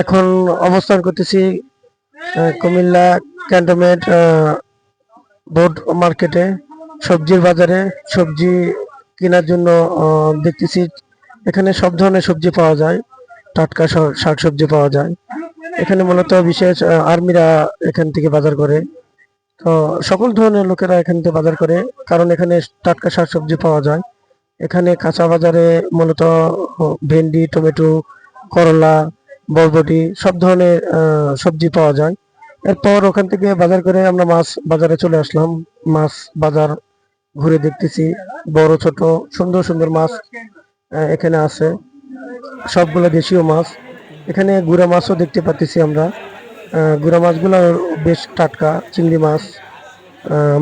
এখন অবস্থান করতেছি কুমিল্লা ক্যান্টনমেন্ট বোর্ড মার্কেটে, সবজির বাজারে। সবজি কেনার জন্য দেখতেছি এখানে সব ধরনের সবজি পাওয়া যায়, টাটকা শাকসবজি পাওয়া যায়। এখানে মূলত বিশেষ আর্মিরা এখান থেকে বাজার করে। তো সকল ধরনের লোকেরা এখান থেকে বাজার করে, কারণ এখানে টাটকা শাকসবজি পাওয়া যায়। এখানে কাঁচা বাজারে মূলত ভেন্ডি, টমেটো, করলা, বরবটি সব ধরনের সবজি পাওয়া যায়। এরপর ওখান থেকে বাজার করে আমরা মাছ বাজারে চলে আসলাম। মাছ বাজার ঘুরে দেখতেছি, বড় ছোট সুন্দর সুন্দর মাছ এখানে আছে, সবগুলো দেশীয় মাছ। এখানে গুড়া মাছও দেখতে পাচ্ছি আমরা। গুড়া মাছগুলো বেশ টাটকা। চিংড়ি মাছ,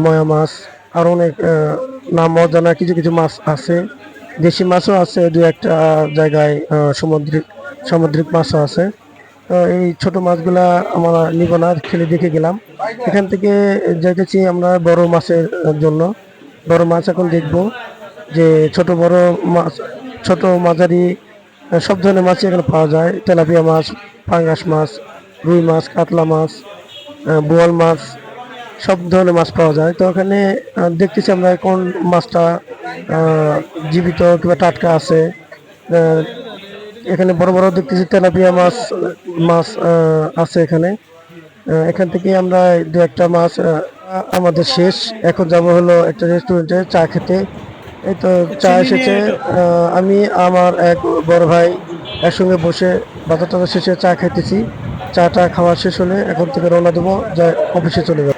ময়া মাছ, আর অনেক নাম অজানা কিছু কিছু মাছ আছে। দেশি মাছও আছে দু একটা জায়গায়, সামুদ্রিক সামুদ্রিক মাছও আছে। তো এই ছোট মাছগুলা আমরা নিব না, খেলে দেখে গেলাম। এখান থেকে যাইতেছি আমরা বড় মাছের জন্য। বড় মাছ এখন দেখব যে ছোট বড় মাছ, ছোট মাঝারি সব ধরনের মাছই এখানে পাওয়া যায়। তেলাপিয়া মাছ, পাঙ্গাস মাছ, রুই মাছ, কাতলা মাছ, বোয়াল মাছ, সব ধরনের মাছ পাওয়া যায়। তো ওখানে দেখতেছি আমরা কোন মাছটা জীবিত কিংবা টাটকা আছে। আহ, এখানে বড় বড় দেখতেছি তেলাপিয়া মাছ মাছ আছে এখানে। এখান থেকে আমরা দু একটা মাছ আমাদের শেষ। এখন যাব হলো একটা রেস্টুরেন্টে চা খেতে। এই তো চা এসেছে। আমি আমার এক বড় ভাই একসঙ্গে বসে বাজার টাজার শেষে চা খাইতেছি। চাটা খাওয়া শেষ হলে এখন থেকে রওনা দেবো, যা অফিসে চলে যাবো।